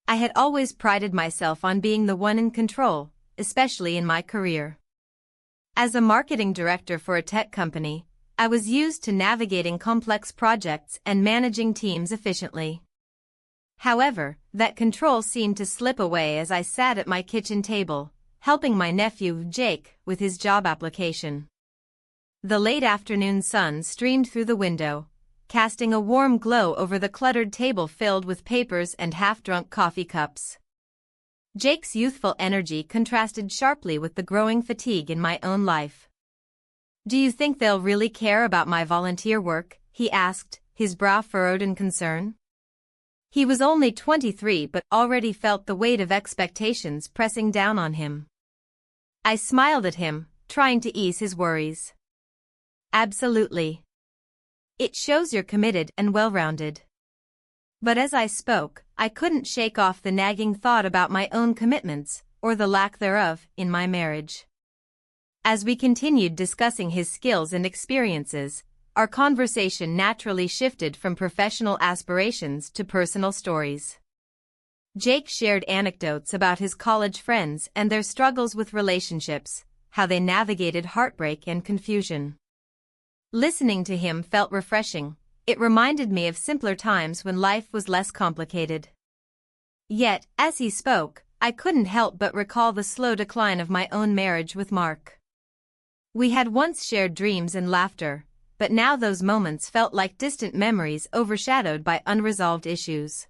I had always prided myself on being the one in control, especially in my career. As a marketing director for a tech company, I was used to navigating complex projects and managing teams efficiently. However, that control seemed to slip away as I sat at my kitchen table, helping my nephew Jake with his job application. The late afternoon sun streamed through the window, casting a warm glow over the cluttered table filled with papers and half-drunk coffee cups. Jake's youthful energy contrasted sharply with the growing fatigue in my own life. "Do you think they'll really care about my volunteer work?" he asked, his brow furrowed in concern. He was only 23 but already felt the weight of expectations pressing down on him. I smiled at him, trying to ease his worries. "Absolutely. It shows you're committed and well-rounded." But as I spoke, I couldn't shake off the nagging thought about my own commitments, or the lack thereof, in my marriage. As we continued discussing his skills and experiences, our conversation naturally shifted from professional aspirations to personal stories. Jake shared anecdotes about his college friends and their struggles with relationships, how they navigated heartbreak and confusion. Listening to him felt refreshing. It reminded me of simpler times when life was less complicated. Yet, as he spoke, I couldn't help but recall the slow decline of my own marriage with Mark. We had once shared dreams and laughter, but now those moments felt like distant memories overshadowed by unresolved issues.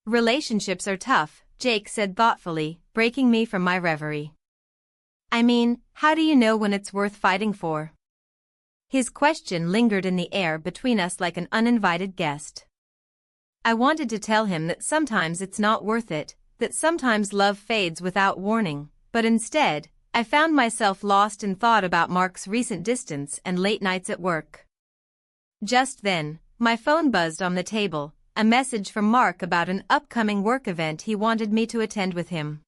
"Relationships are tough," Jake said thoughtfully, breaking me from my reverie. "I mean, how do you know when it's worth fighting for?" His question lingered in the air between us like an uninvited guest. I wanted to tell him that sometimes it's not worth it, that sometimes love fades without warning, but instead, I found myself lost in thought about Mark's recent distance and late nights at work. Just then, my phone buzzed on the table, a message from Mark about an upcoming work event he wanted me to attend with him.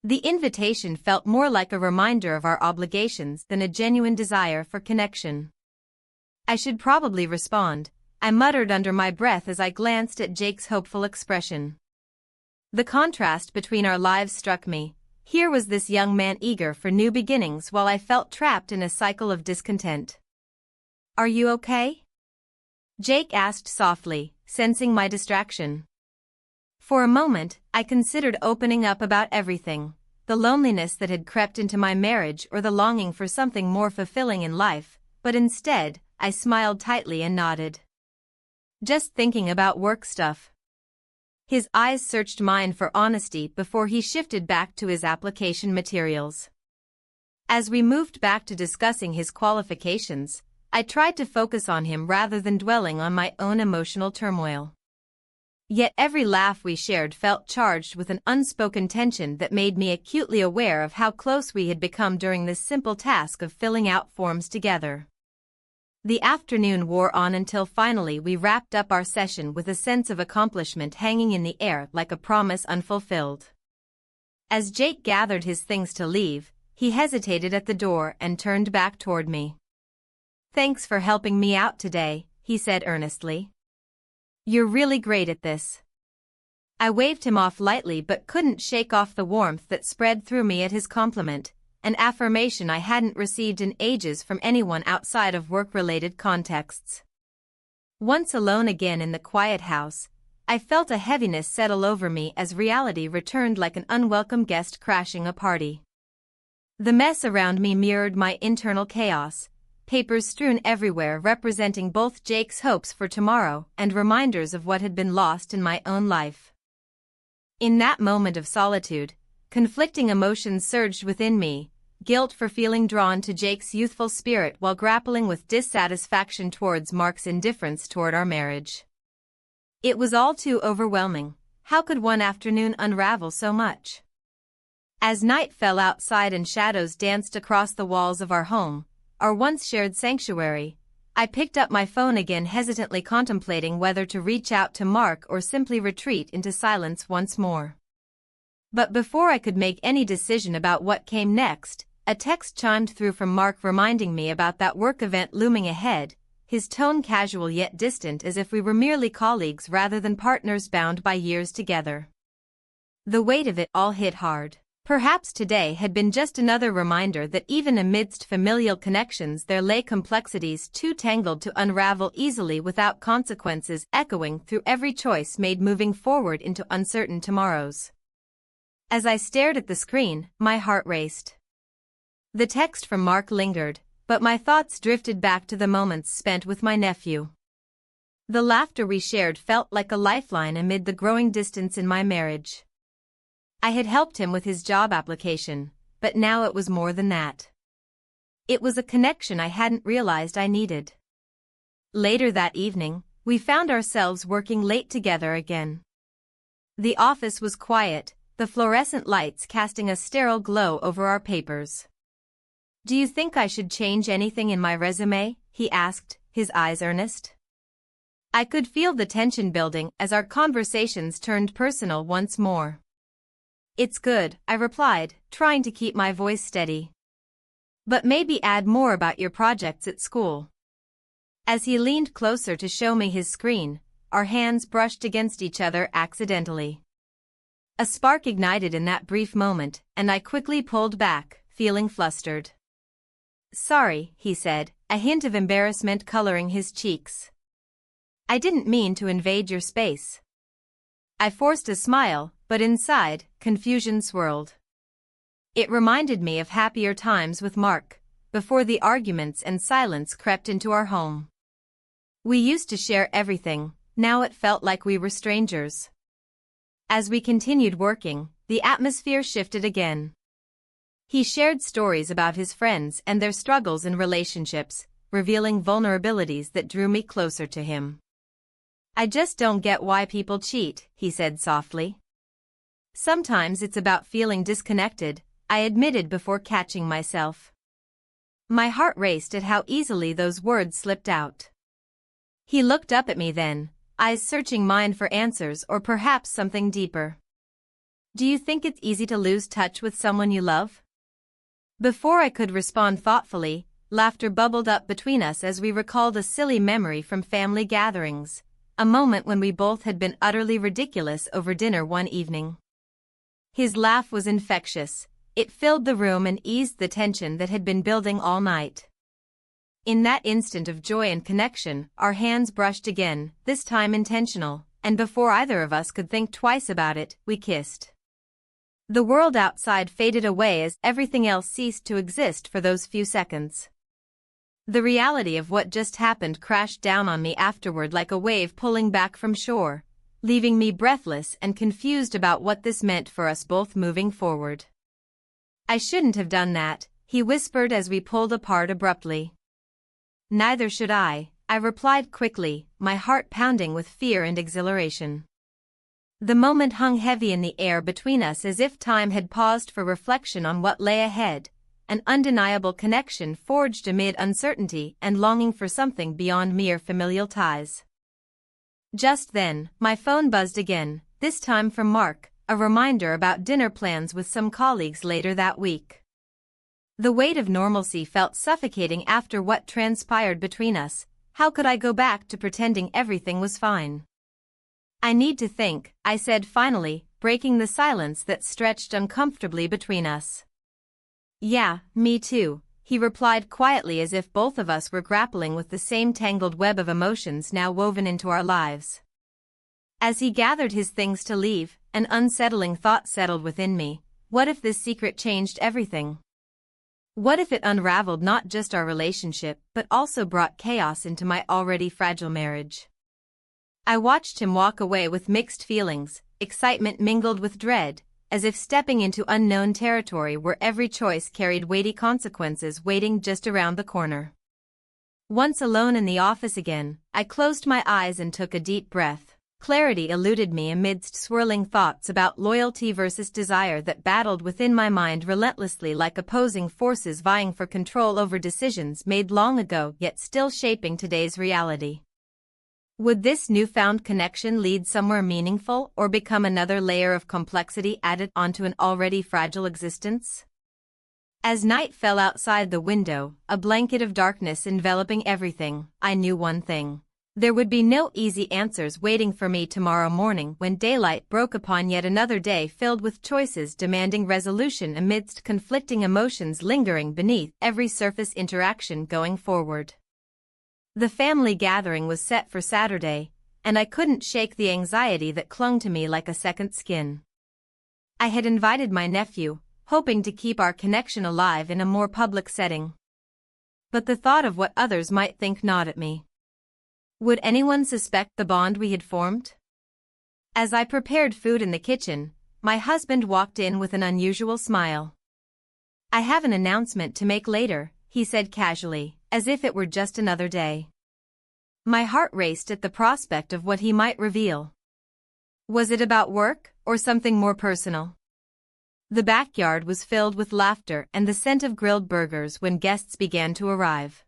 The invitation felt more like a reminder of our obligations than a genuine desire for connection. "I should probably respond," I muttered under my breath as I glanced at Jake's hopeful expression. The contrast between our lives struck me. Here was this young man eager for new beginnings while I felt trapped in a cycle of discontent. "Are you okay?" Jake asked softly, sensing my distraction. For a moment, I considered opening up about everything, the loneliness that had crept into my marriage or the longing for something more fulfilling in life, but instead, I smiled tightly and nodded. "Just thinking about work stuff." His eyes searched mine for honesty before he shifted back to his application materials. As we moved back to discussing his qualifications, I tried to focus on him rather than dwelling on my own emotional turmoil. Yet every laugh we shared felt charged with an unspoken tension that made me acutely aware of how close we had become during this simple task of filling out forms together. The afternoon wore on until finally we wrapped up our session with a sense of accomplishment hanging in the air like a promise unfulfilled. As Jake gathered his things to leave, he hesitated at the door and turned back toward me. "Thanks for helping me out today," he said earnestly. "You're really great at this." I waved him off lightly but couldn't shake off the warmth that spread through me at his compliment, an affirmation I hadn't received in ages from anyone outside of work-related contexts. Once alone again in the quiet house, I felt a heaviness settle over me as reality returned like an unwelcome guest crashing a party. The mess around me mirrored my internal chaos, papers strewn everywhere representing both Jake's hopes for tomorrow and reminders of what had been lost in my own life. In that moment of solitude, conflicting emotions surged within me, guilt for feeling drawn to Jake's youthful spirit while grappling with dissatisfaction towards Mark's indifference toward our marriage. It was all too overwhelming. How could one afternoon unravel so much? As night fell outside and shadows danced across the walls of our home, our once shared sanctuary, I picked up my phone again, hesitantly contemplating whether to reach out to Mark or simply retreat into silence once more. But before I could make any decision about what came next, a text chimed through from Mark reminding me about that work event looming ahead, his tone casual yet distant as if we were merely colleagues rather than partners bound by years together. The weight of it all hit hard. Perhaps today had been just another reminder that even amidst familial connections there lay complexities too tangled to unravel easily without consequences echoing through every choice made moving forward into uncertain tomorrows. As I stared at the screen, my heart raced. The text from Mark lingered, but my thoughts drifted back to the moments spent with my nephew. The laughter we shared felt like a lifeline amid the growing distance in my marriage. I had helped him with his job application, but now it was more than that. It was a connection I hadn't realized I needed. Later that evening, we found ourselves working late together again. The office was quiet, the fluorescent lights casting a sterile glow over our papers. "Do you think I should change anything in my resume?" he asked, his eyes earnest. I could feel the tension building as our conversations turned personal once more. "It's good," I replied, trying to keep my voice steady. "But maybe add more about your projects at school." As he leaned closer to show me his screen, our hands brushed against each other accidentally. A spark ignited in that brief moment, and I quickly pulled back, feeling flustered. "Sorry," he said, a hint of embarrassment coloring his cheeks. "I didn't mean to invade your space." I forced a smile, but inside, confusion swirled. It reminded me of happier times with Mark, before the arguments and silence crept into our home. We used to share everything, now it felt like we were strangers. As we continued working, the atmosphere shifted again. He shared stories about his friends and their struggles in relationships, revealing vulnerabilities that drew me closer to him. "I just don't get why people cheat," he said softly. "Sometimes it's about feeling disconnected," I admitted before catching myself. My heart raced at how easily those words slipped out. He looked up at me then, eyes searching mine for answers or perhaps something deeper. "Do you think it's easy to lose touch with someone you love?" Before I could respond thoughtfully, laughter bubbled up between us as we recalled a silly memory from family gatherings, a moment when we both had been utterly ridiculous over dinner one evening. His laugh was infectious. It filled the room and eased the tension that had been building all night. In that instant of joy and connection, our hands brushed again, this time intentional, and before either of us could think twice about it, we kissed. The world outside faded away as everything else ceased to exist for those few seconds. The reality of what just happened crashed down on me afterward like a wave pulling back from shore, leaving me breathless and confused about what this meant for us both moving forward. "I shouldn't have done that," he whispered as we pulled apart abruptly. "Neither should I replied quickly, my heart pounding with fear and exhilaration. The moment hung heavy in the air between us as if time had paused for reflection on what lay ahead, an undeniable connection forged amid uncertainty and longing for something beyond mere familial ties. Just then, my phone buzzed again, this time from Mark, a reminder about dinner plans with some colleagues later that week. The weight of normalcy felt suffocating after what transpired between us. How could I go back to pretending everything was fine? "I need to think," I said finally, breaking the silence that stretched uncomfortably between us. "Yeah, me too," he replied quietly as if both of us were grappling with the same tangled web of emotions now woven into our lives. As he gathered his things to leave, an unsettling thought settled within me. What if this secret changed everything? What if it unraveled not just our relationship but also brought chaos into my already fragile marriage? I watched him walk away with mixed feelings, excitement mingled with dread, as if stepping into unknown territory where every choice carried weighty consequences waiting just around the corner. Once alone in the office again, I closed my eyes and took a deep breath. Clarity eluded me amidst swirling thoughts about loyalty versus desire that battled within my mind relentlessly like opposing forces vying for control over decisions made long ago yet still shaping today's reality. Would this newfound connection lead somewhere meaningful or become another layer of complexity added onto an already fragile existence? As night fell outside the window, a blanket of darkness enveloping everything, I knew one thing. There would be no easy answers waiting for me tomorrow morning when daylight broke upon yet another day filled with choices demanding resolution amidst conflicting emotions lingering beneath every surface interaction going forward. The family gathering was set for Saturday, and I couldn't shake the anxiety that clung to me like a second skin. I had invited my nephew, hoping to keep our connection alive in a more public setting. But the thought of what others might think gnawed at me. Would anyone suspect the bond we had formed? As I prepared food in the kitchen, my husband walked in with an unusual smile. "I have an announcement to make later," he said casually, as if it were just another day. My heart raced at the prospect of what he might reveal. Was it about work, or something more personal? The backyard was filled with laughter and the scent of grilled burgers when guests began to arrive.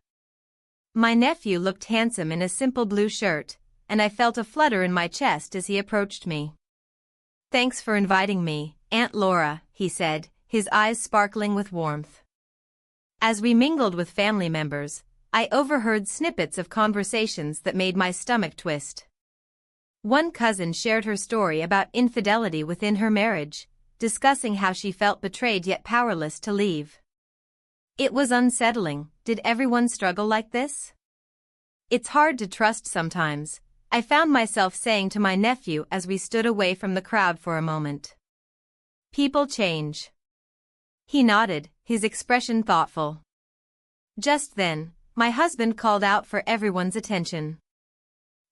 My nephew looked handsome in a simple blue shirt, and I felt a flutter in my chest as he approached me. "Thanks for inviting me, Aunt Laura," he said, his eyes sparkling with warmth. As we mingled with family members, I overheard snippets of conversations that made my stomach twist. One cousin shared her story about infidelity within her marriage, discussing how she felt betrayed yet powerless to leave. It was unsettling. Did everyone struggle like this? "It's hard to trust sometimes," I found myself saying to my nephew as we stood away from the crowd for a moment. "People change." He nodded, his expression thoughtful. Just then, my husband called out for everyone's attention.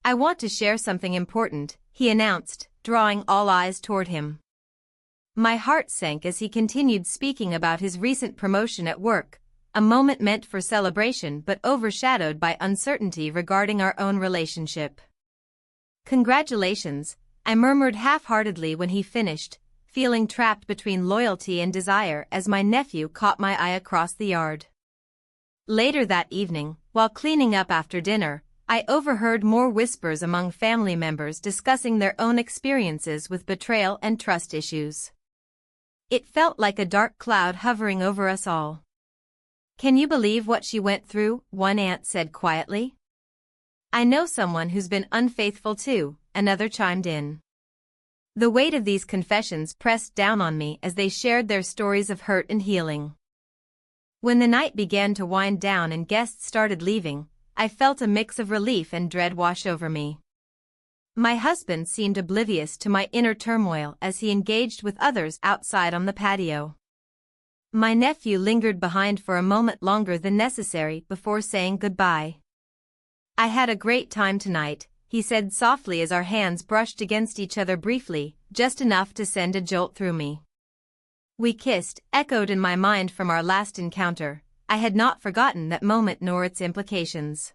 "I want to share something important," he announced, drawing all eyes toward him. My heart sank as he continued speaking about his recent promotion at work, a moment meant for celebration but overshadowed by uncertainty regarding our own relationship. "Congratulations," I murmured half-heartedly when he finished, feeling trapped between loyalty and desire as my nephew caught my eye across the yard. Later that evening, while cleaning up after dinner, I overheard more whispers among family members discussing their own experiences with betrayal and trust issues. It felt like a dark cloud hovering over us all. "Can you believe what she went through?" one aunt said quietly. "I know someone who's been unfaithful too," another chimed in. The weight of these confessions pressed down on me as they shared their stories of hurt and healing. When the night began to wind down and guests started leaving, I felt a mix of relief and dread wash over me. My husband seemed oblivious to my inner turmoil as he engaged with others outside on the patio. My nephew lingered behind for a moment longer than necessary before saying goodbye. "I had a great time tonight," he said softly as our hands brushed against each other briefly, just enough to send a jolt through me. "We kissed," echoed in my mind from our last encounter. I had not forgotten that moment nor its implications.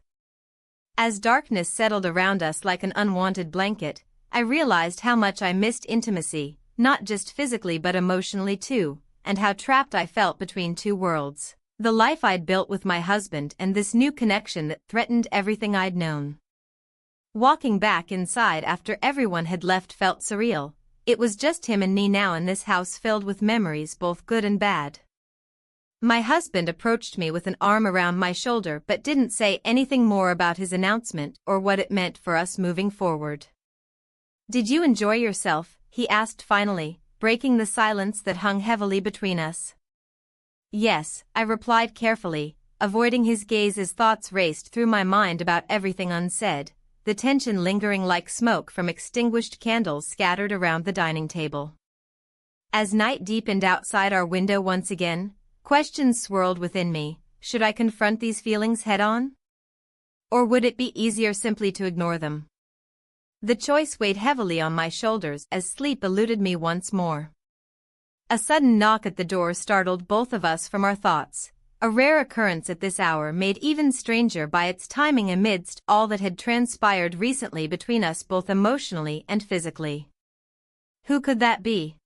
As darkness settled around us like an unwanted blanket, I realized how much I missed intimacy, not just physically but emotionally too, and how trapped I felt between two worlds. The life I'd built with my husband and this new connection that threatened everything I'd known. Walking back inside after everyone had left felt surreal. It was just him and me now in this house filled with memories both good and bad. My husband approached me with an arm around my shoulder but didn't say anything more about his announcement or what it meant for us moving forward. "Did you enjoy yourself?" he asked finally, breaking the silence that hung heavily between us. "Yes," I replied carefully, avoiding his gaze as thoughts raced through my mind about everything unsaid, the tension lingering like smoke from extinguished candles scattered around the dining table. As night deepened outside our window once again, questions swirled within me. Should I confront these feelings head-on? Or would it be easier simply to ignore them? The choice weighed heavily on my shoulders as sleep eluded me once more. A sudden knock at the door startled both of us from our thoughts, a rare occurrence at this hour made even stranger by its timing amidst all that had transpired recently between us both emotionally and physically. Who could that be?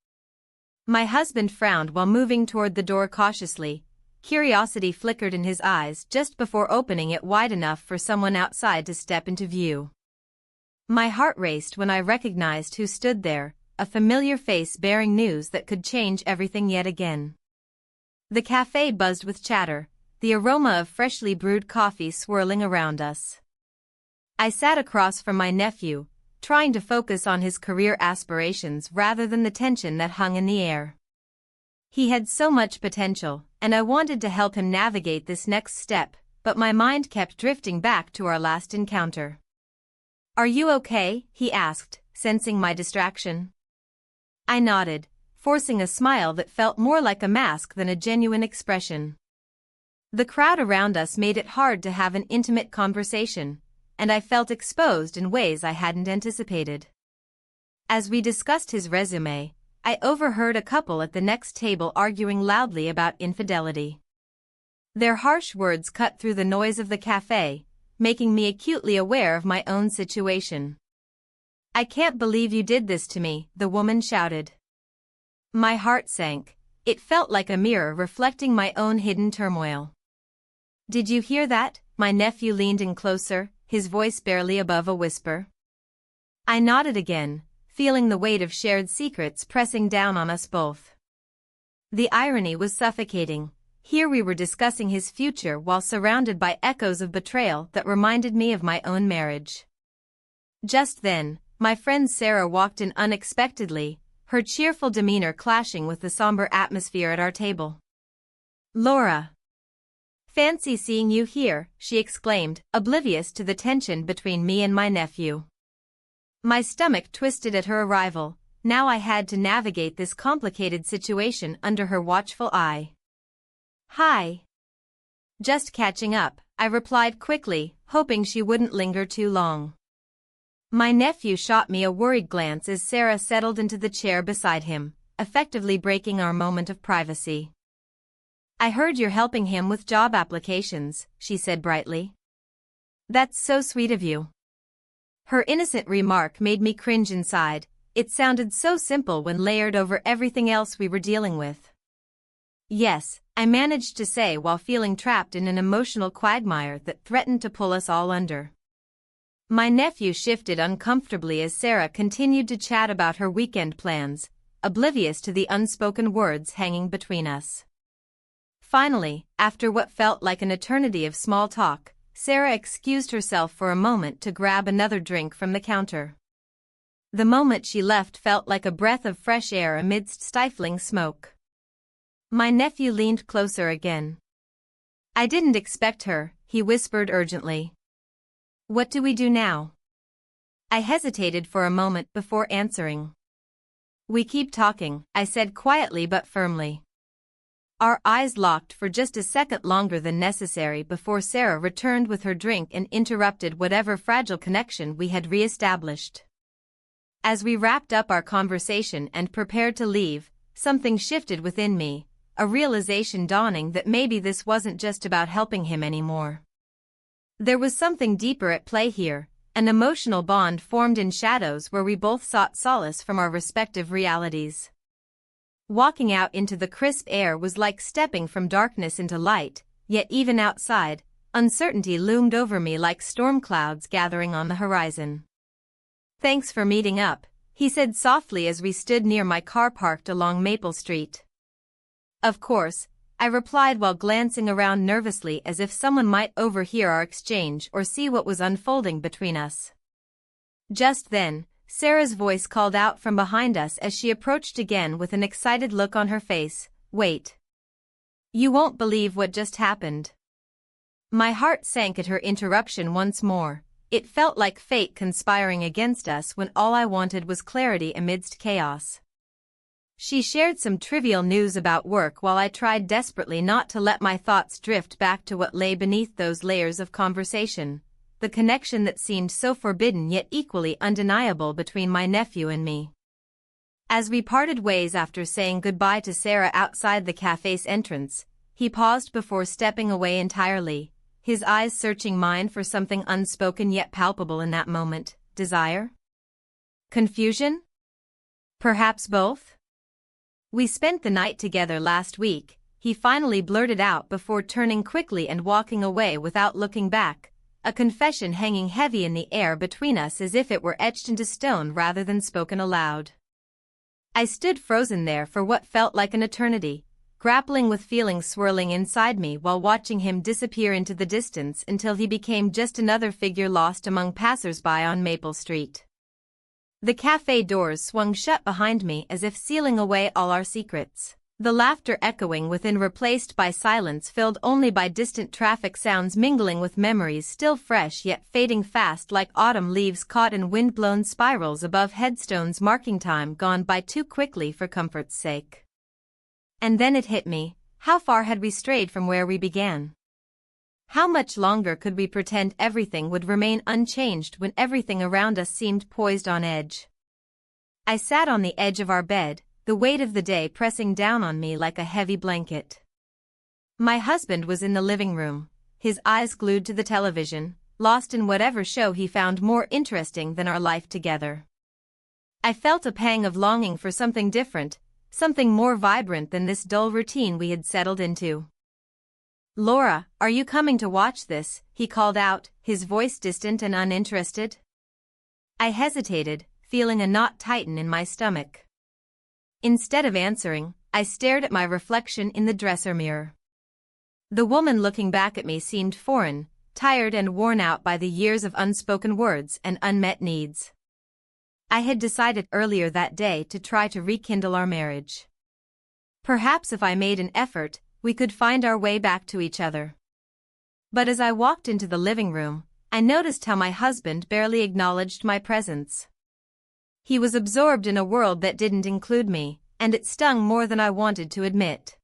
My husband frowned while moving toward the door cautiously. Curiosity flickered in his eyes just before opening it wide enough for someone outside to step into view. My heart raced when I recognized who stood there, a familiar face bearing news that could change everything yet again. The cafe buzzed with chatter, the aroma of freshly brewed coffee swirling around us. I sat across from my nephew, trying to focus on his career aspirations rather than the tension that hung in the air. He had so much potential, and I wanted to help him navigate this next step, but my mind kept drifting back to our last encounter. "Are you okay?" he asked, sensing my distraction. I nodded, forcing a smile that felt more like a mask than a genuine expression. The crowd around us made it hard to have an intimate conversation, and I felt exposed in ways I hadn't anticipated. As we discussed his resume, I overheard a couple at the next table arguing loudly about infidelity. Their harsh words cut through the noise of the cafe, making me acutely aware of my own situation. "I can't believe you did this to me," the woman shouted. My heart sank. It felt like a mirror reflecting my own hidden turmoil. "Did you hear that?" My nephew leaned in closer, his voice barely above a whisper. I nodded again, feeling the weight of shared secrets pressing down on us both. The irony was suffocating. Here we were discussing his future while surrounded by echoes of betrayal that reminded me of my own marriage. Just then, my friend Sarah walked in unexpectedly, her cheerful demeanor clashing with the somber atmosphere at our table. "Laura! Fancy seeing you here," she exclaimed, oblivious to the tension between me and my nephew. My stomach twisted at her arrival. Now I had to navigate this complicated situation under her watchful eye. "Hi. Just catching up," I replied quickly, hoping she wouldn't linger too long. My nephew shot me a worried glance as Sarah settled into the chair beside him, effectively breaking our moment of privacy. "I heard you're helping him with job applications," she said brightly. "That's so sweet of you." Her innocent remark made me cringe inside. It sounded so simple when layered over everything else we were dealing with. "Yes," I managed to say while feeling trapped in an emotional quagmire that threatened to pull us all under. My nephew shifted uncomfortably as Sarah continued to chat about her weekend plans, oblivious to the unspoken words hanging between us. Finally, after what felt like an eternity of small talk, Sarah excused herself for a moment to grab another drink from the counter. The moment she left felt like a breath of fresh air amidst stifling smoke. My nephew leaned closer again. "I didn't expect her," he whispered urgently. "What do we do now?" I hesitated for a moment before answering. "We keep talking," I said quietly but firmly. Our eyes locked for just a second longer than necessary before Sarah returned with her drink and interrupted whatever fragile connection we had re-established. As we wrapped up our conversation and prepared to leave, something shifted within me, a realization dawning that maybe this wasn't just about helping him anymore. There was something deeper at play here, an emotional bond formed in shadows where we both sought solace from our respective realities. Walking out into the crisp air was like stepping from darkness into light, yet even outside, uncertainty loomed over me like storm clouds gathering on the horizon. "Thanks for meeting up," he said softly as we stood near my car parked along Maple Street. "Of course," I replied while glancing around nervously as if someone might overhear our exchange or see what was unfolding between us. Just then, Sarah's voice called out from behind us as she approached again with an excited look on her face. "Wait. You won't believe what just happened." My heart sank at her interruption once more. It felt like fate conspiring against us when all I wanted was clarity amidst chaos. She shared some trivial news about work while I tried desperately not to let my thoughts drift back to what lay beneath those layers of conversation, the connection that seemed so forbidden yet equally undeniable between my nephew and me. As we parted ways after saying goodbye to Sarah outside the cafe's entrance, he paused before stepping away entirely, his eyes searching mine for something unspoken yet palpable in that moment. Desire? Confusion? Perhaps both? "We spent the night together last week," he finally blurted out before turning quickly and walking away without looking back, a confession hanging heavy in the air between us as if it were etched into stone rather than spoken aloud. I stood frozen there for what felt like an eternity, grappling with feelings swirling inside me while watching him disappear into the distance until he became just another figure lost among passers-by on Maple Street. The cafe doors swung shut behind me as if sealing away all our secrets. The laughter echoing within replaced by silence filled only by distant traffic sounds mingling with memories still fresh yet fading fast like autumn leaves caught in wind-blown spirals above headstones marking time gone by too quickly for comfort's sake. And then it hit me, how far had we strayed from where we began? How much longer could we pretend everything would remain unchanged when everything around us seemed poised on edge? I sat on the edge of our bed, the weight of the day pressing down on me like a heavy blanket. My husband was in the living room, his eyes glued to the television, lost in whatever show he found more interesting than our life together. I felt a pang of longing for something different, something more vibrant than this dull routine we had settled into. "Laura, are you coming to watch this?" he called out, his voice distant and uninterested. I hesitated, feeling a knot tighten in my stomach. Instead of answering, I stared at my reflection in the dresser mirror. The woman looking back at me seemed foreign, tired and worn out by the years of unspoken words and unmet needs. I had decided earlier that day to try to rekindle our marriage. Perhaps if I made an effort, we could find our way back to each other. But as I walked into the living room, I noticed how my husband barely acknowledged my presence. He was absorbed in a world that didn't include me, and it stung more than I wanted to admit.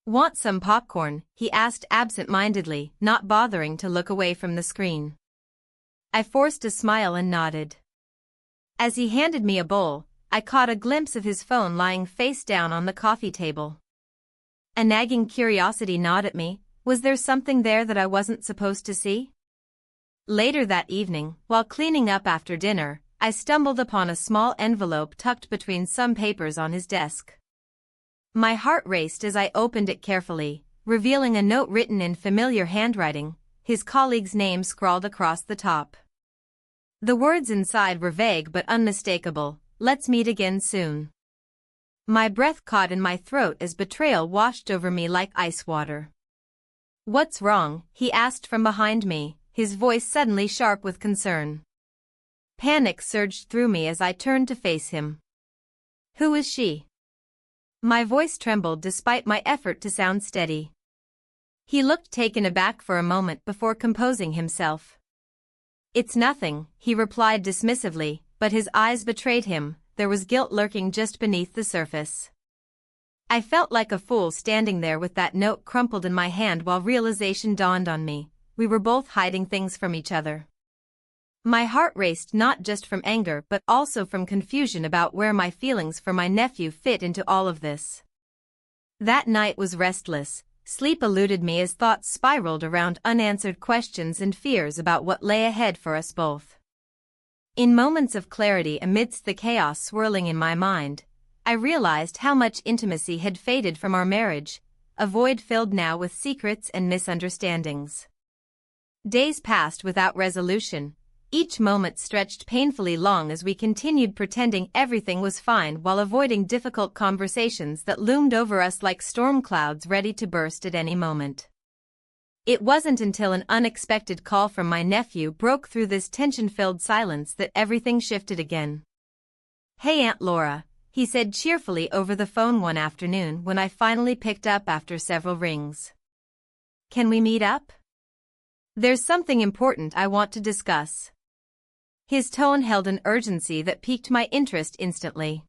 "Want some popcorn?" he asked absent-mindedly, not bothering to look away from the screen. I forced a smile and nodded. As he handed me a bowl, I caught a glimpse of his phone lying face down on the coffee table. A nagging curiosity gnawed at me. Was there something there that I wasn't supposed to see? Later that evening, while cleaning up after dinner, I stumbled upon a small envelope tucked between some papers on his desk. My heart raced as I opened it carefully, revealing a note written in familiar handwriting, his colleague's name scrawled across the top. The words inside were vague but unmistakable: "Let's meet again soon." My breath caught in my throat as betrayal washed over me like ice water. "What's wrong?" he asked from behind me, his voice suddenly sharp with concern. Panic surged through me as I turned to face him. "Who is she?" My voice trembled despite my effort to sound steady. He looked taken aback for a moment before composing himself. "It's nothing," he replied dismissively, but his eyes betrayed him. There was guilt lurking just beneath the surface. I felt like a fool standing there with that note crumpled in my hand while realization dawned on me. We were both hiding things from each other. My heart raced not just from anger but also from confusion about where my feelings for my nephew fit into all of this. That night was restless. Sleep eluded me as thoughts spiraled around unanswered questions and fears about what lay ahead for us both. In moments of clarity amidst the chaos swirling in my mind, I realized how much intimacy had faded from our marriage, a void filled now with secrets and misunderstandings. Days passed without resolution. Each moment stretched painfully long as we continued pretending everything was fine while avoiding difficult conversations that loomed over us like storm clouds ready to burst at any moment. It wasn't until an unexpected call from my nephew broke through this tension-filled silence that everything shifted again. "Hey Aunt Laura," he said cheerfully over the phone one afternoon when I finally picked up after several rings. "Can we meet up? There's something important I want to discuss." His tone held an urgency that piqued my interest instantly.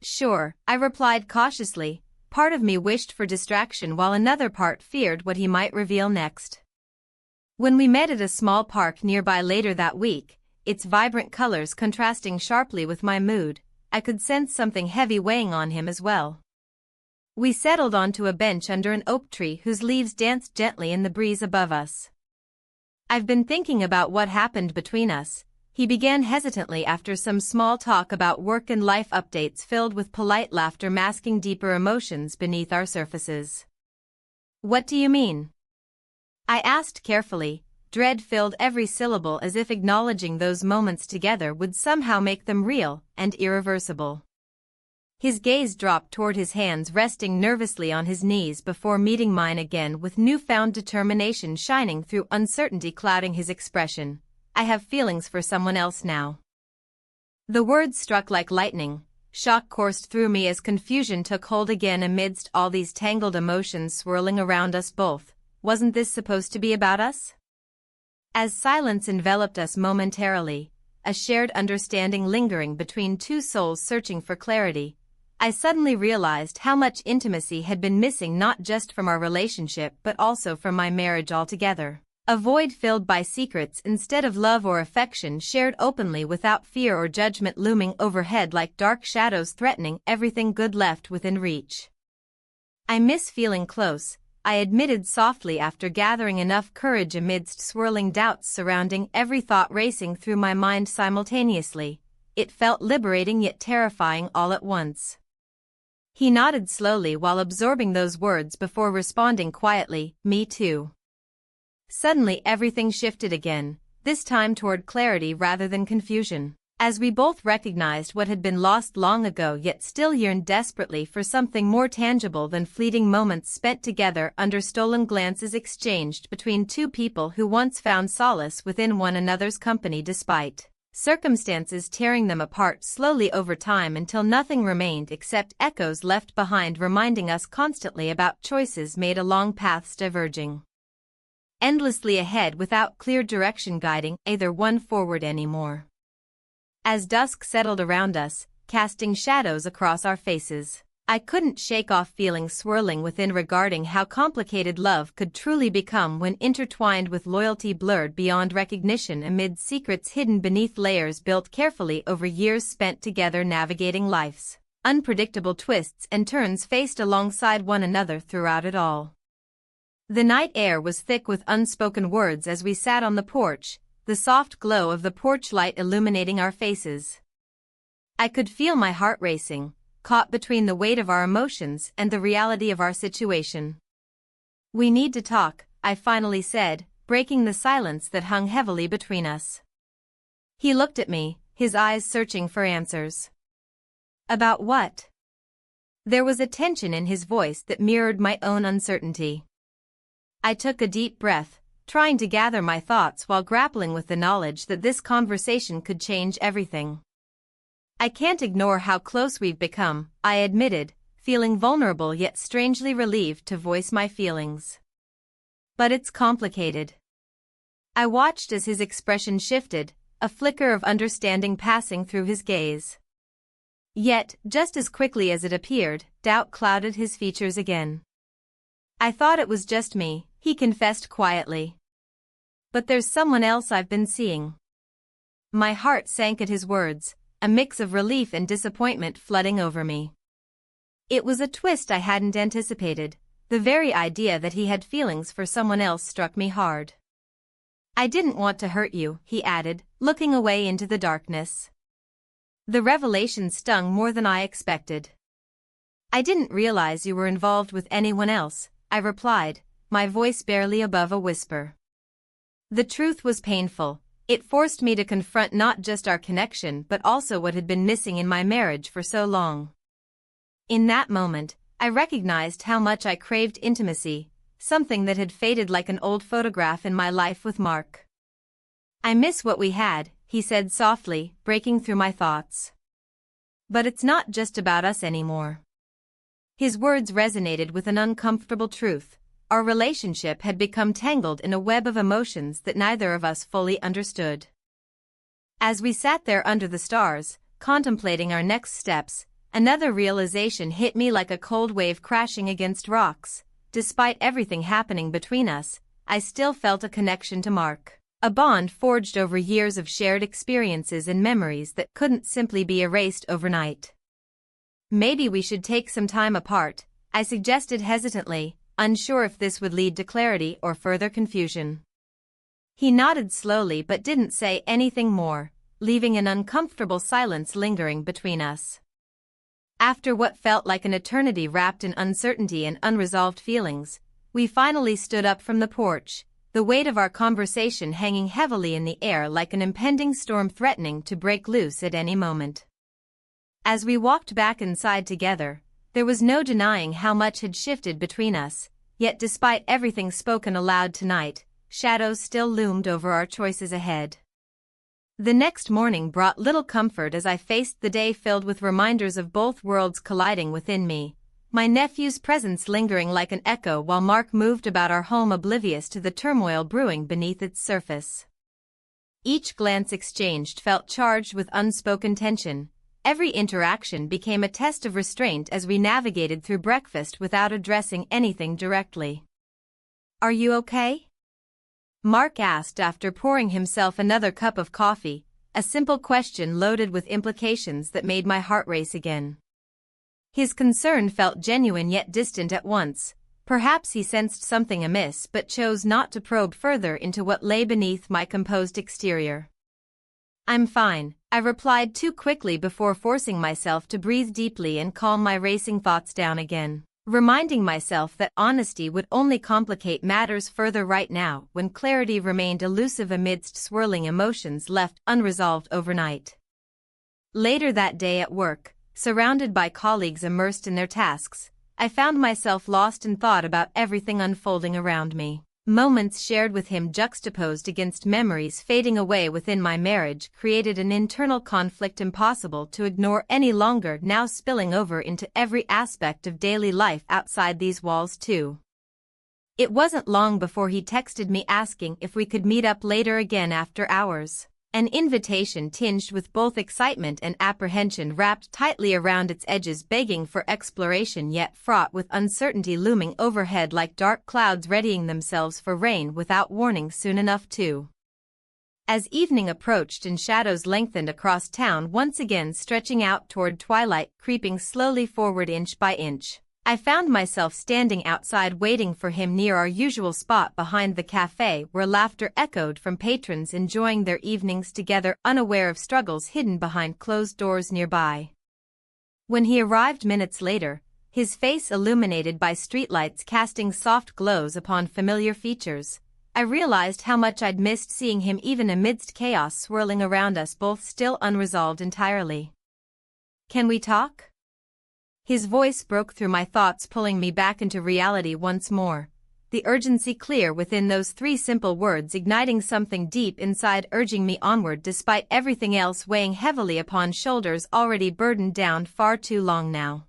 "Sure," I replied cautiously. Part of me wished for distraction while another part feared what he might reveal next. When we met at a small park nearby later that week, its vibrant colors contrasting sharply with my mood, I could sense something heavy weighing on him as well. We settled onto a bench under an oak tree whose leaves danced gently in the breeze above us. "I've been thinking about what happened between us," he began hesitantly after some small talk about work and life updates filled with polite laughter masking deeper emotions beneath our surfaces. "What do you mean?" I asked carefully. Dread filled every syllable as if acknowledging those moments together would somehow make them real and irreversible. His gaze dropped toward his hands resting nervously on his knees before meeting mine again with newfound determination shining through uncertainty clouding his expression. I have feelings for someone else now. The words struck like lightning. Shock coursed through me as confusion took hold again amidst all these tangled emotions swirling around us both. Wasn't this supposed to be about us? As silence enveloped us momentarily, a shared understanding lingering between two souls searching for clarity, I suddenly realized how much intimacy had been missing not just from our relationship but also from my marriage altogether. A void filled by secrets instead of love or affection shared openly without fear or judgment looming overhead like dark shadows threatening everything good left within reach. I miss feeling close, I admitted softly after gathering enough courage amidst swirling doubts surrounding every thought racing through my mind simultaneously. It felt liberating yet terrifying all at once. He nodded slowly while absorbing those words before responding quietly, "Me too." Suddenly everything shifted again, this time toward clarity rather than confusion, as we both recognized what had been lost long ago yet still yearned desperately for something more tangible than fleeting moments spent together under stolen glances exchanged between two people who once found solace within one another's company despite circumstances tearing them apart slowly over time until nothing remained except echoes left behind reminding us constantly about choices made along paths diverging endlessly ahead without clear direction guiding either one forward anymore. As dusk settled around us, casting shadows across our faces, I couldn't shake off feelings swirling within regarding how complicated love could truly become when intertwined with loyalty blurred beyond recognition amid secrets hidden beneath layers built carefully over years spent together navigating life's unpredictable twists and turns faced alongside one another throughout it all. The night air was thick with unspoken words as we sat on the porch, the soft glow of the porch light illuminating our faces. I could feel my heart racing, caught between the weight of our emotions and the reality of our situation. "We need to talk," I finally said, breaking the silence that hung heavily between us. He looked at me, his eyes searching for answers. "About what?" There was a tension in his voice that mirrored my own uncertainty. I took a deep breath, trying to gather my thoughts while grappling with the knowledge that this conversation could change everything. "I can't ignore how close we've become," I admitted, feeling vulnerable yet strangely relieved to voice my feelings. "But it's complicated." I watched as his expression shifted, a flicker of understanding passing through his gaze. Yet, just as quickly as it appeared, doubt clouded his features again. "I thought it was just me," he confessed quietly. "But there's someone else I've been seeing." My heart sank at his words, a mix of relief and disappointment flooding over me. It was a twist I hadn't anticipated. The very idea that he had feelings for someone else struck me hard. "I didn't want to hurt you," he added, looking away into the darkness. The revelation stung more than I expected. "I didn't realize you were involved with anyone else," I replied, my voice barely above a whisper. The truth was painful. It forced me to confront not just our connection but also what had been missing in my marriage for so long. In that moment, I recognized how much I craved intimacy, something that had faded like an old photograph in my life with Mark. "I miss what we had," he said softly, breaking through my thoughts. "But it's not just about us anymore." His words resonated with an uncomfortable truth. Our relationship had become tangled in a web of emotions that neither of us fully understood. As we sat there under the stars, contemplating our next steps, another realization hit me like a cold wave crashing against rocks. Despite everything happening between us, I still felt a connection to Mark, a bond forged over years of shared experiences and memories that couldn't simply be erased overnight. "Maybe we should take some time apart," I suggested hesitantly, unsure if this would lead to clarity or further confusion. He nodded slowly but didn't say anything more, leaving an uncomfortable silence lingering between us. After what felt like an eternity wrapped in uncertainty and unresolved feelings, we finally stood up from the porch, the weight of our conversation hanging heavily in the air like an impending storm threatening to break loose at any moment. As we walked back inside together, there was no denying how much had shifted between us, yet despite everything spoken aloud tonight, shadows still loomed over our choices ahead. The next morning brought little comfort as I faced the day filled with reminders of both worlds colliding within me, my nephew's presence lingering like an echo while Mark moved about our home oblivious to the turmoil brewing beneath its surface. Each glance exchanged felt charged with unspoken tension. Every interaction became a test of restraint as we navigated through breakfast without addressing anything directly. "Are you okay?" Mark asked after pouring himself another cup of coffee, a simple question loaded with implications that made my heart race again. His concern felt genuine yet distant at once. Perhaps he sensed something amiss but chose not to probe further into what lay beneath my composed exterior. "I'm fine," I replied too quickly before forcing myself to breathe deeply and calm my racing thoughts down again, reminding myself that honesty would only complicate matters further right now when clarity remained elusive amidst swirling emotions left unresolved overnight. Later that day at work, surrounded by colleagues immersed in their tasks, I found myself lost in thought about everything unfolding around me. Moments shared with him juxtaposed against memories fading away within my marriage created an internal conflict impossible to ignore any longer, now spilling over into every aspect of daily life outside these walls too. It wasn't long before he texted me asking if we could meet up later again after hours. An invitation tinged with both excitement and apprehension wrapped tightly around its edges, begging for exploration yet fraught with uncertainty looming overhead like dark clouds readying themselves for rain without warning soon enough too. As evening approached and shadows lengthened across town, once again stretching out toward twilight, creeping slowly forward inch by inch, I found myself standing outside waiting for him near our usual spot behind the cafe where laughter echoed from patrons enjoying their evenings together, unaware of struggles hidden behind closed doors nearby. When he arrived minutes later, his face illuminated by streetlights casting soft glows upon familiar features, I realized how much I'd missed seeing him even amidst chaos swirling around us both, still unresolved entirely. "Can we talk?" His voice broke through my thoughts, pulling me back into reality once more, the urgency clear within those three simple words, igniting something deep inside, urging me onward despite everything else weighing heavily upon shoulders already burdened down far too long now.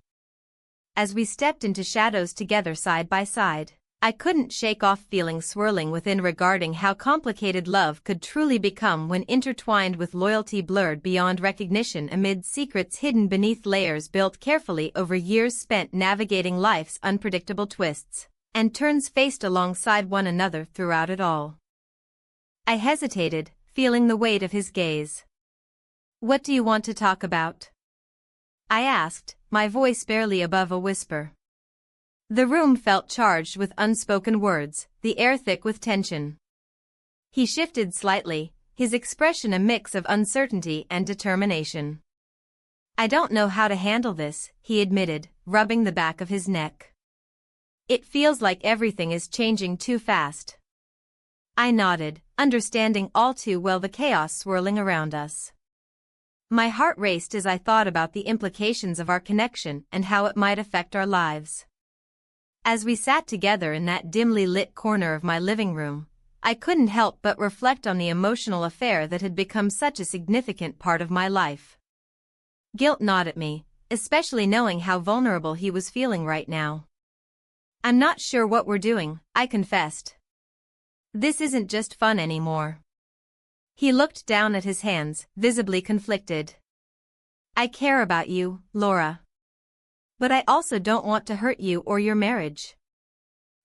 As we stepped into shadows together side by side, I couldn't shake off feelings swirling within regarding how complicated love could truly become when intertwined with loyalty blurred beyond recognition amid secrets hidden beneath layers built carefully over years spent navigating life's unpredictable twists and turns faced alongside one another throughout it all. I hesitated, feeling the weight of his gaze. "What do you want to talk about?" I asked, my voice barely above a whisper. The room felt charged with unspoken words, the air thick with tension. He shifted slightly, his expression a mix of uncertainty and determination. "I don't know how to handle this," he admitted, rubbing the back of his neck. "It feels like everything is changing too fast." I nodded, understanding all too well the chaos swirling around us. My heart raced as I thought about the implications of our connection and how it might affect our lives. As we sat together in that dimly lit corner of my living room, I couldn't help but reflect on the emotional affair that had become such a significant part of my life. Guilt gnawed at me, especially knowing how vulnerable he was feeling right now. "I'm not sure what we're doing," I confessed. "This isn't just fun anymore." He looked down at his hands, visibly conflicted. "I care about you, Laura. But I also don't want to hurt you or your marriage."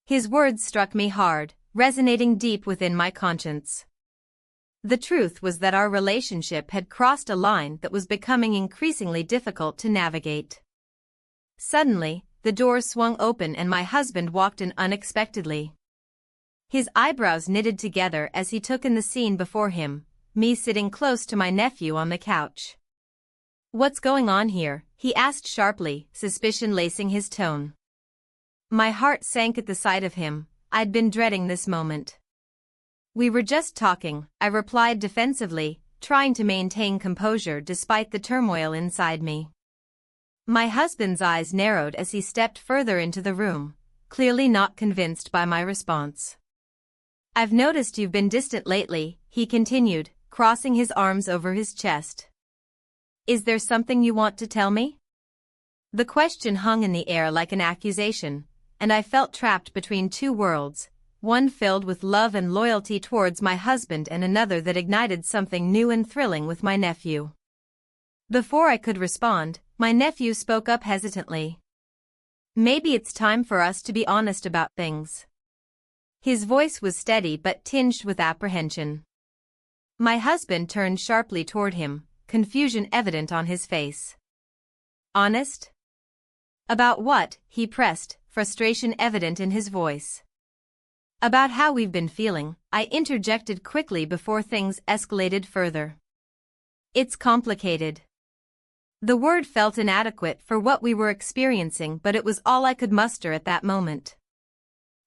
His words struck me hard, resonating deep within my conscience. The truth was that our relationship had crossed a line that was becoming increasingly difficult to navigate. Suddenly, the door swung open and my husband walked in unexpectedly. His eyebrows knitted together as he took in the scene before him, me sitting close to my nephew on the couch. "What's going on here?" he asked sharply, suspicion lacing his tone. My heart sank at the sight of him. I'd been dreading this moment. "We were just talking," I replied defensively, trying to maintain composure despite the turmoil inside me. My husband's eyes narrowed as he stepped further into the room, clearly not convinced by my response. "I've noticed you've been distant lately," he continued, crossing his arms over his chest. "Is there something you want to tell me?" The question hung in the air like an accusation, and I felt trapped between two worlds, one filled with love and loyalty towards my husband and another that ignited something new and thrilling with my nephew. Before I could respond, my nephew spoke up hesitantly. "Maybe it's time for us to be honest about things." His voice was steady but tinged with apprehension. My husband turned sharply toward him, confusion evident on his face. "Honest? About what?" he pressed, frustration evident in his voice. "About how we've been feeling," I interjected quickly before things escalated further. "It's complicated." The word felt inadequate for what we were experiencing, but it was all I could muster at that moment.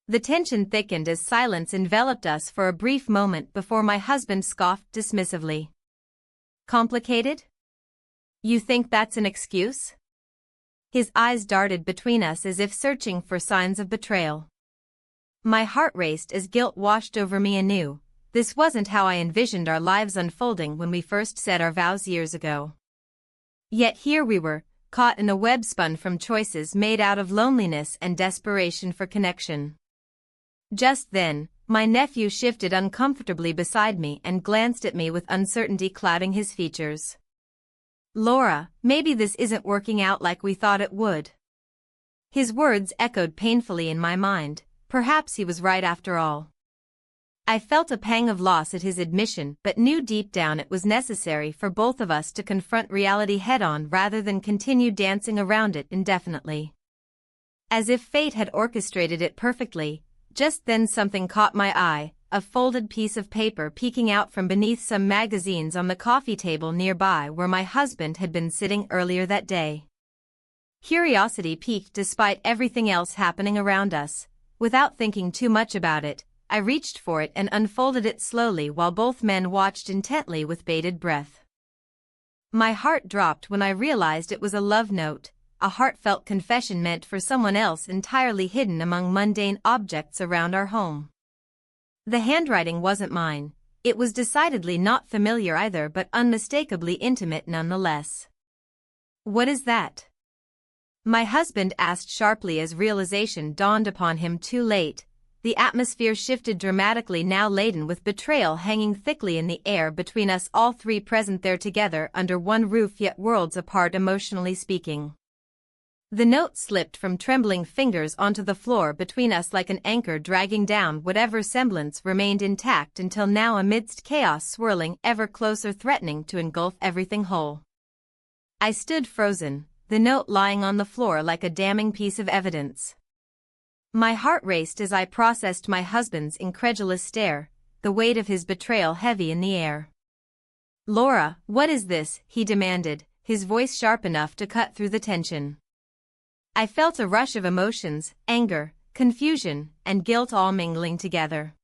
The tension thickened as silence enveloped us for a brief moment before my husband scoffed dismissively. "Complicated? You think that's an excuse?" His eyes darted between us as if searching for signs of betrayal. My heart raced as guilt washed over me anew. This wasn't how I envisioned our lives unfolding when we first said our vows years ago. Yet here we were, caught in a web spun from choices made out of loneliness and desperation for connection. Just then, my nephew shifted uncomfortably beside me and glanced at me with uncertainty clouding his features. "Laura, maybe this isn't working out like we thought it would." His words echoed painfully in my mind. Perhaps he was right after all. I felt a pang of loss at his admission but knew deep down it was necessary for both of us to confront reality head-on rather than continue dancing around it indefinitely. As if fate had orchestrated it perfectly, just then something caught my eye, a folded piece of paper peeking out from beneath some magazines on the coffee table nearby where my husband had been sitting earlier that day. Curiosity piqued despite everything else happening around us. Without thinking too much about it, I reached for it and unfolded it slowly while both men watched intently with bated breath. My heart dropped when I realized it was a love note, a heartfelt confession meant for someone else entirely hidden among mundane objects around our home. The handwriting wasn't mine. It was decidedly not familiar either but unmistakably intimate nonetheless. "What is that?" my husband asked sharply as realization dawned upon him too late. The atmosphere shifted dramatically, now laden with betrayal hanging thickly in the air between us, all three present there together under one roof yet worlds apart emotionally speaking. The note slipped from trembling fingers onto the floor between us like an anchor dragging down whatever semblance remained intact until now, amidst chaos swirling ever closer, threatening to engulf everything whole. I stood frozen, the note lying on the floor like a damning piece of evidence. My heart raced as I processed my husband's incredulous stare, the weight of his betrayal heavy in the air. "Laura, what is this?" he demanded, his voice sharp enough to cut through the tension. I felt a rush of emotions, anger, confusion, and guilt all mingling together.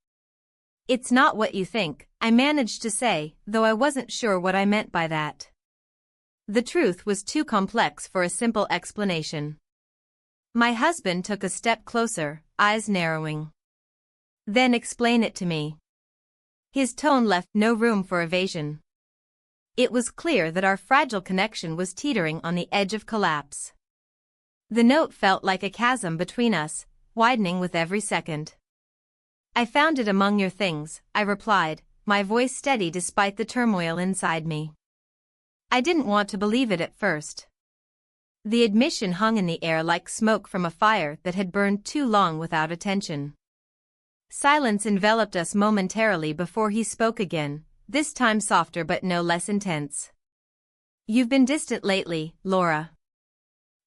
"It's not what you think," I managed to say, though I wasn't sure what I meant by that. The truth was too complex for a simple explanation. My husband took a step closer, eyes narrowing. "Then explain it to me." His tone left no room for evasion. It was clear that our fragile connection was teetering on the edge of collapse. The note felt like a chasm between us, widening with every second. "I found it among your things," I replied, my voice steady despite the turmoil inside me. I didn't want to believe it at first. The admission hung in the air like smoke from a fire that had burned too long without attention. Silence enveloped us momentarily before he spoke again, this time softer but no less intense. "You've been distant lately, Laura."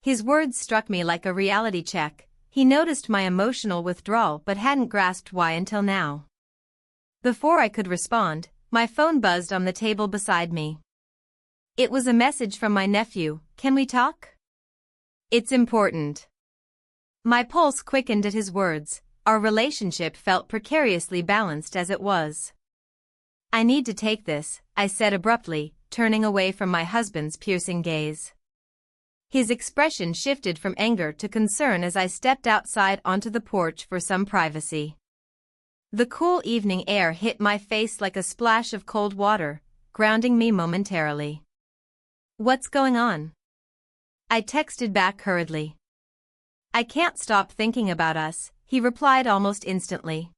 His words struck me like a reality check. He noticed my emotional withdrawal but hadn't grasped why until now. Before I could respond, my phone buzzed on the table beside me. It was a message from my nephew. "Can we talk?" "It's important." My pulse quickened at his words. Our relationship felt precariously balanced as it was. "I need to take this," I said abruptly, turning away from my husband's piercing gaze. His expression shifted from anger to concern as I stepped outside onto the porch for some privacy. The cool evening air hit my face like a splash of cold water, grounding me momentarily. "What's going on?" I texted back hurriedly. "I can't stop thinking about us," he replied almost instantly.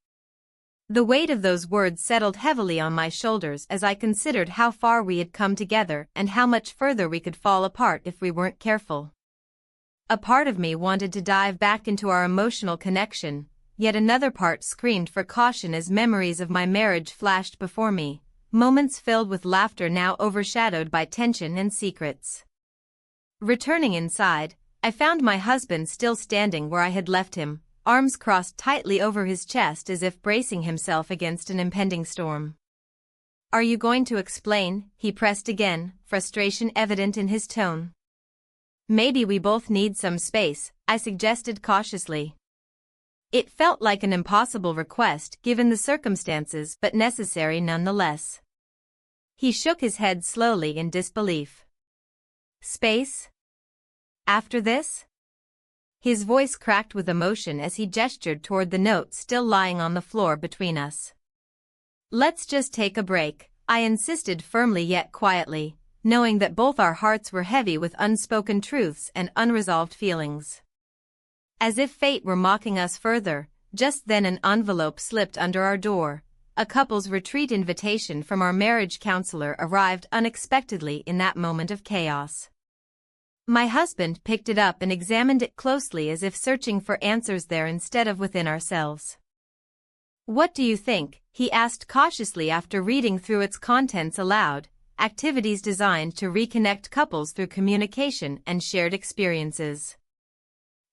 The weight of those words settled heavily on my shoulders as I considered how far we had come together and how much further we could fall apart if we weren't careful. A part of me wanted to dive back into our emotional connection, yet another part screamed for caution as memories of my marriage flashed before me, moments filled with laughter now overshadowed by tension and secrets. Returning inside, I found my husband still standing where I had left him, arms crossed tightly over his chest as if bracing himself against an impending storm. "Are you going to explain?" he pressed again, frustration evident in his tone. "Maybe we both need some space," I suggested cautiously. It felt like an impossible request given the circumstances, but necessary nonetheless. He shook his head slowly in disbelief. "Space? After this?" His voice cracked with emotion as he gestured toward the note still lying on the floor between us. "Let's just take a break," I insisted firmly yet quietly, knowing that both our hearts were heavy with unspoken truths and unresolved feelings. As if fate were mocking us further, just then an envelope slipped under our door. A couple's retreat invitation from our marriage counselor arrived unexpectedly in that moment of chaos. My husband picked it up and examined it closely as if searching for answers there instead of within ourselves. "What do you think?" he asked cautiously after reading through its contents aloud. "Activities designed to reconnect couples through communication and shared experiences."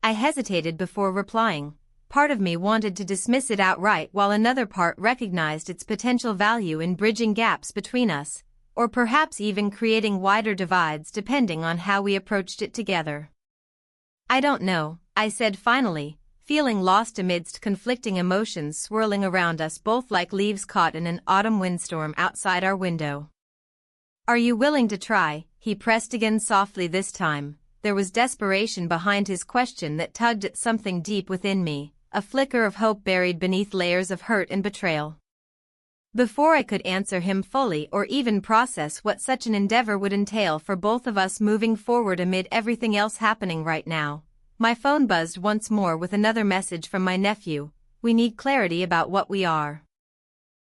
I hesitated before replying. Part of me wanted to dismiss it outright while another part recognized its potential value in bridging gaps between us, or perhaps even creating wider divides depending on how we approached it together. "I don't know," I said finally, feeling lost amidst conflicting emotions swirling around us both like leaves caught in an autumn windstorm outside our window. "Are you willing to try?" he pressed again softly this time. There was desperation behind his question that tugged at something deep within me, a flicker of hope buried beneath layers of hurt and betrayal. Before I could answer him fully or even process what such an endeavor would entail for both of us moving forward amid everything else happening right now, my phone buzzed once more with another message from my nephew. "We need clarity about what we are."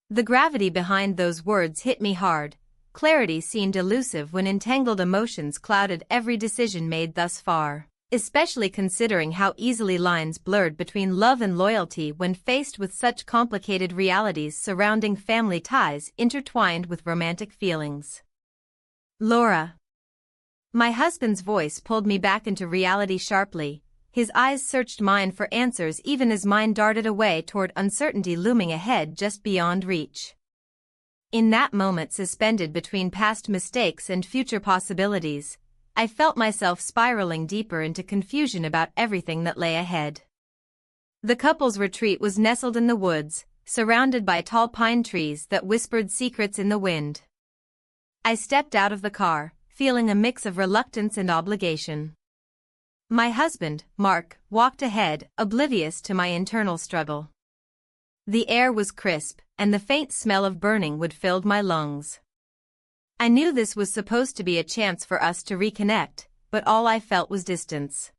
The gravity behind those words hit me hard. Clarity seemed elusive when entangled emotions clouded every decision made thus far, especially considering how easily lines blurred between love and loyalty when faced with such complicated realities surrounding family ties intertwined with romantic feelings. "Laura." My husband's voice pulled me back into reality sharply. His eyes searched mine for answers even as mine darted away toward uncertainty looming ahead just beyond reach. In that moment suspended between past mistakes and future possibilities, I felt myself spiraling deeper into confusion about everything that lay ahead. The couple's retreat was nestled in the woods, surrounded by tall pine trees that whispered secrets in the wind. I stepped out of the car, feeling a mix of reluctance and obligation. My husband, Mark, walked ahead, oblivious to my internal struggle. The air was crisp, and the faint smell of burning wood filled my lungs. I knew this was supposed to be a chance for us to reconnect, but all I felt was distance.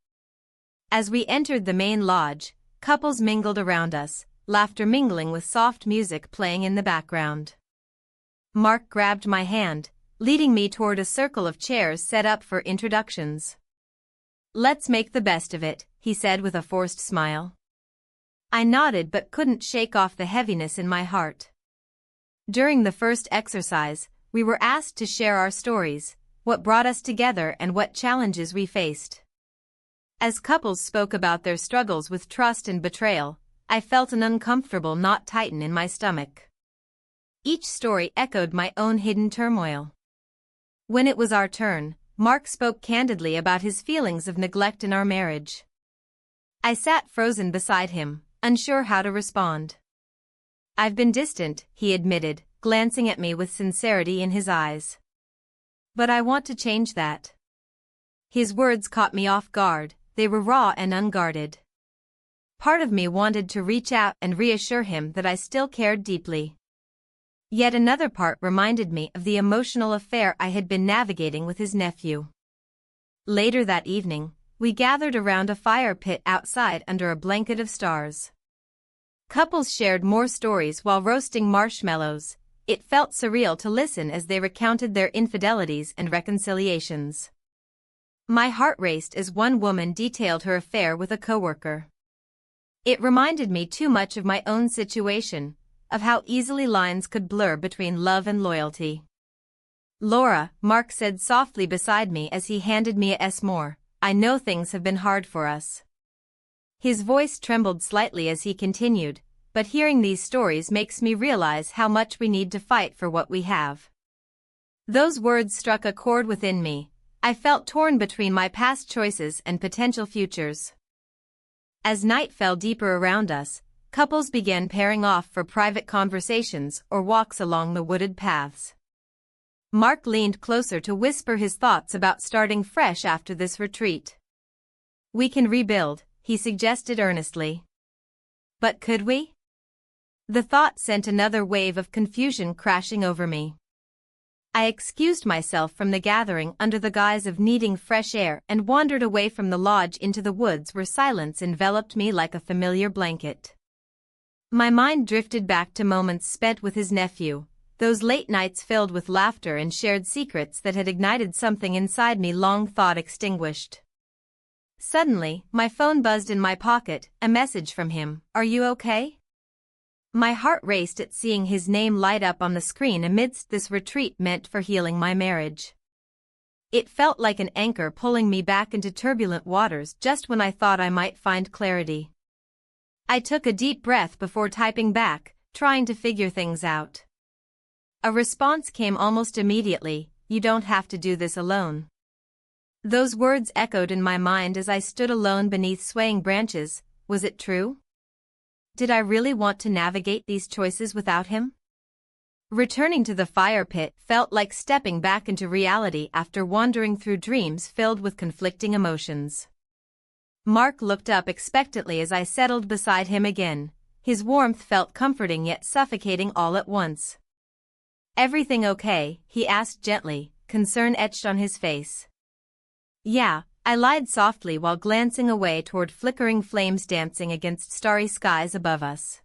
As we entered the main lodge, couples mingled around us, laughter mingling with soft music playing in the background. Mark grabbed my hand, leading me toward a circle of chairs set up for introductions. "Let's make the best of it," he said with a forced smile. I nodded but couldn't shake off the heaviness in my heart. During the first exercise, we were asked to share our stories, what brought us together and what challenges we faced. As couples spoke about their struggles with trust and betrayal, I felt an uncomfortable knot tighten in my stomach. Each story echoed my own hidden turmoil. When it was our turn, Mark spoke candidly about his feelings of neglect in our marriage. I sat frozen beside him, unsure how to respond. "I've been distant," he admitted, glancing at me with sincerity in his eyes. "But I want to change that." His words caught me off guard, they were raw and unguarded. Part of me wanted to reach out and reassure him that I still cared deeply. Yet another part reminded me of the emotional affair I had been navigating with his nephew. Later that evening, we gathered around a fire pit outside under a blanket of stars. Couples shared more stories while roasting marshmallows. It felt surreal to listen as they recounted their infidelities and reconciliations. My heart raced as one woman detailed her affair with a coworker. It reminded me too much of my own situation, of how easily lines could blur between love and loyalty. "Laura," Mark said softly beside me as he handed me a s'more, "I know things have been hard for us." His voice trembled slightly as he continued, "But hearing these stories makes me realize how much we need to fight for what we have." Those words struck a chord within me. I felt torn between my past choices and potential futures. As night fell deeper around us, couples began pairing off for private conversations or walks along the wooded paths. Mark leaned closer to whisper his thoughts about starting fresh after this retreat. "We can rebuild," he suggested earnestly. But could we? The thought sent another wave of confusion crashing over me. I excused myself from the gathering under the guise of needing fresh air and wandered away from the lodge into the woods where silence enveloped me like a familiar blanket. My mind drifted back to moments spent with his nephew, those late nights filled with laughter and shared secrets that had ignited something inside me long thought extinguished. Suddenly, my phone buzzed in my pocket, a message from him. "Are you okay?" My heart raced at seeing his name light up on the screen amidst this retreat meant for healing my marriage. It felt like an anchor pulling me back into turbulent waters just when I thought I might find clarity. I took a deep breath before typing back, trying to figure things out. A response came almost immediately, "You don't have to do this alone." Those words echoed in my mind as I stood alone beneath swaying branches. Was it true? Did I really want to navigate these choices without him? Returning to the fire pit felt like stepping back into reality after wandering through dreams filled with conflicting emotions. Mark looked up expectantly as I settled beside him again. His warmth felt comforting yet suffocating all at once. "Everything okay?" he asked gently, concern etched on his face. "Yeah," I lied softly while glancing away toward flickering flames dancing against starry skies above us.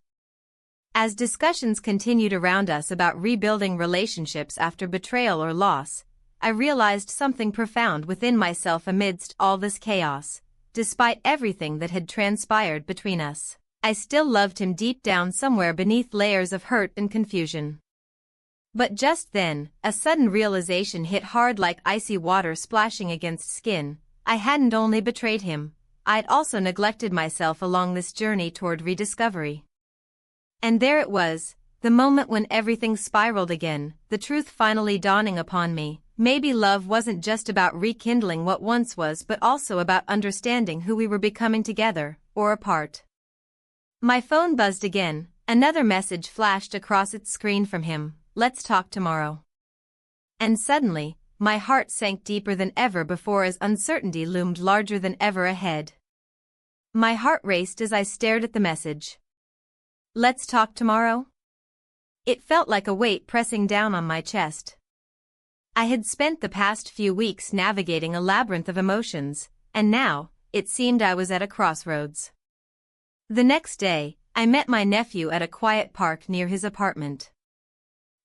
As discussions continued around us about rebuilding relationships after betrayal or loss, I realized something profound within myself amidst all this chaos. Despite everything that had transpired between us, I still loved him deep down somewhere beneath layers of hurt and confusion. But just then, a sudden realization hit hard like icy water splashing against skin. I hadn't only betrayed him, I'd also neglected myself along this journey toward rediscovery. And there it was, the moment when everything spiraled again, the truth finally dawning upon me. Maybe love wasn't just about rekindling what once was but also about understanding who we were becoming together, or apart. My phone buzzed again, another message flashed across its screen from him. "Let's talk tomorrow." And suddenly, my heart sank deeper than ever before as uncertainty loomed larger than ever ahead. My heart raced as I stared at the message. "Let's talk tomorrow?" It felt like a weight pressing down on my chest. I had spent the past few weeks navigating a labyrinth of emotions, and now, it seemed I was at a crossroads. The next day, I met my nephew at a quiet park near his apartment.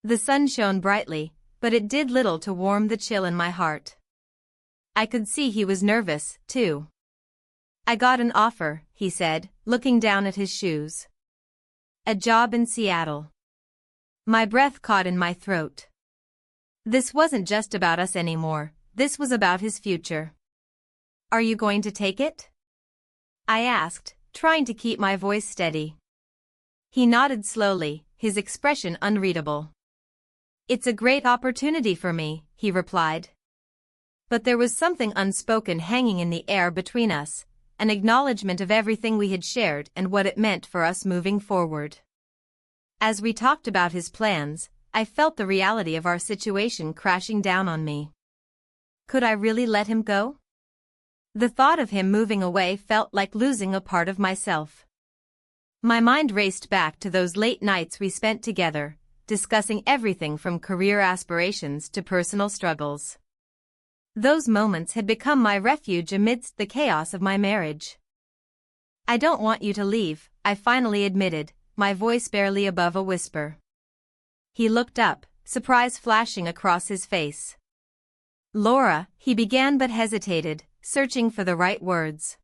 The sun shone brightly, but it did little to warm the chill in my heart. I could see he was nervous, too. "I got an offer," he said, looking down at his shoes. "A job in Seattle." My breath caught in my throat. This wasn't just about us anymore, this was about his future. "Are you going to take it?" I asked, trying to keep my voice steady. He nodded slowly, his expression unreadable. "It's a great opportunity for me," he replied. But there was something unspoken hanging in the air between us, an acknowledgement of everything we had shared and what it meant for us moving forward. As we talked about his plans, I felt the reality of our situation crashing down on me. Could I really let him go? The thought of him moving away felt like losing a part of myself. My mind raced back to those late nights we spent together, discussing everything from career aspirations to personal struggles. Those moments had become my refuge amidst the chaos of my marriage. "I don't want you to leave," I finally admitted, my voice barely above a whisper. He looked up, surprise flashing across his face. "Laura," he began but hesitated, searching for the right words.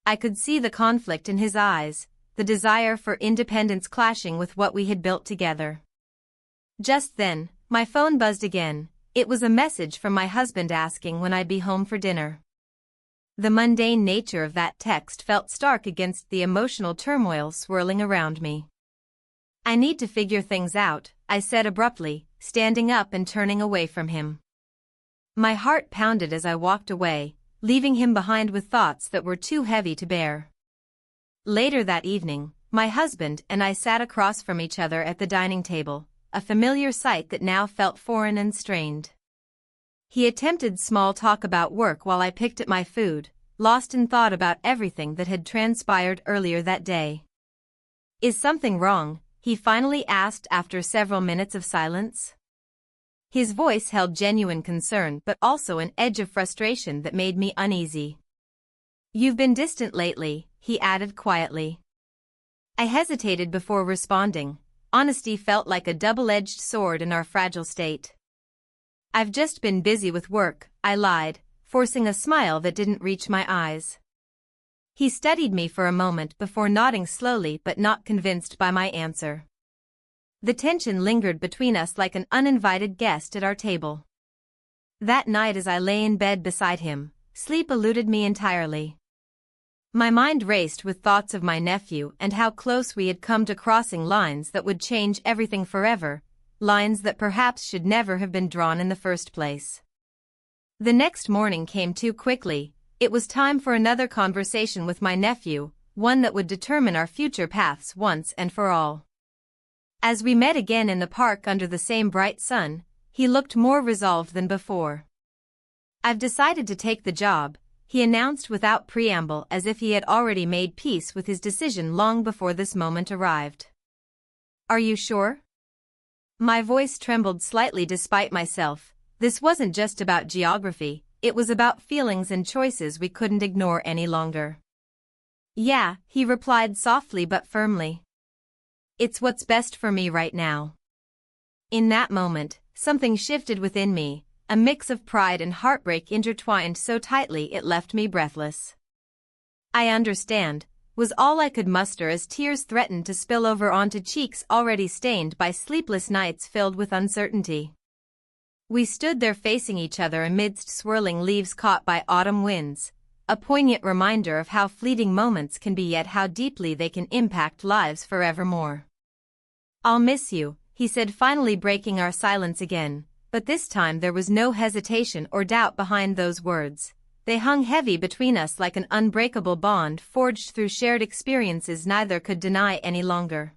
I could see the conflict in his eyes, the desire for independence clashing with what we had built together. Just then, my phone buzzed again. It was a message from my husband asking when I'd be home for dinner. The mundane nature of that text felt stark against the emotional turmoil swirling around me. "I need to figure things out," I said abruptly, standing up and turning away from him. My heart pounded as I walked away, leaving him behind with thoughts that were too heavy to bear. Later that evening, my husband and I sat across from each other at the dining table, a familiar sight that now felt foreign and strained. He attempted small talk about work while I picked at my food, lost in thought about everything that had transpired earlier that day. "Is something wrong?" he finally asked after several minutes of silence. His voice held genuine concern but also an edge of frustration that made me uneasy. "You've been distant lately," he added quietly. I hesitated before responding. Honesty felt like a double-edged sword in our fragile state. "I've just been busy with work," I lied, forcing a smile that didn't reach my eyes. He studied me for a moment before nodding slowly but not convinced by my answer. The tension lingered between us like an uninvited guest at our table. That night as I lay in bed beside him, sleep eluded me entirely. My mind raced with thoughts of my nephew and how close we had come to crossing lines that would change everything forever, lines that perhaps should never have been drawn in the first place. The next morning came too quickly. It was time for another conversation with my nephew, one that would determine our future paths once and for all. As we met again in the park under the same bright sun, he looked more resolved than before. "I've decided to take the job," he announced without preamble, as if he had already made peace with his decision long before this moment arrived. "Are you sure?" My voice trembled slightly despite myself. This wasn't just about geography, it was about feelings and choices we couldn't ignore any longer. "Yeah," he replied softly but firmly. "It's what's best for me right now." In that moment, something shifted within me. A mix of pride and heartbreak intertwined so tightly it left me breathless. "I understand," was all I could muster as tears threatened to spill over onto cheeks already stained by sleepless nights filled with uncertainty. We stood there facing each other amidst swirling leaves caught by autumn winds, a poignant reminder of how fleeting moments can be yet how deeply they can impact lives forevermore. "I'll miss you," he said, finally breaking our silence again. But this time there was no hesitation or doubt behind those words. They hung heavy between us like an unbreakable bond forged through shared experiences neither could deny any longer.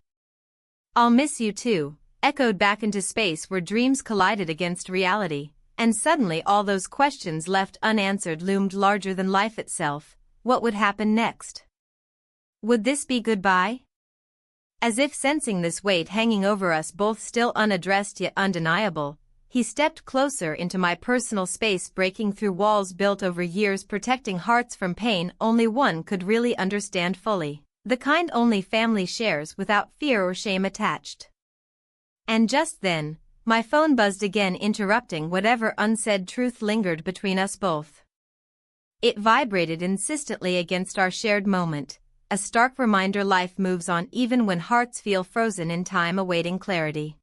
"I'll miss you too," echoed back into space where dreams collided against reality, and suddenly all those questions left unanswered loomed larger than life itself. What would happen next? Would this be goodbye? As if sensing this weight hanging over us both still unaddressed yet undeniable, he stepped closer into my personal space, breaking through walls built over years, protecting hearts from pain only one could really understand fully, the kind only family shares without fear or shame attached. And just then, my phone buzzed again, interrupting whatever unsaid truth lingered between us both. It vibrated insistently against our shared moment, a stark reminder life moves on even when hearts feel frozen in time awaiting clarity.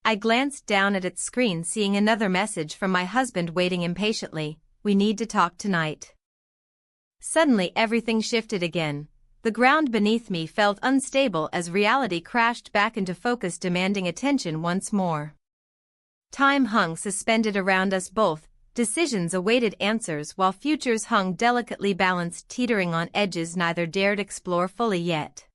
I glanced down at its screen, seeing another message from my husband waiting impatiently. "We need to talk tonight." Suddenly everything shifted again. The ground beneath me felt unstable as reality crashed back into focus, demanding attention once more. Time hung suspended around us both, decisions awaited answers while futures hung delicately balanced, teetering on edges neither dared explore fully yet.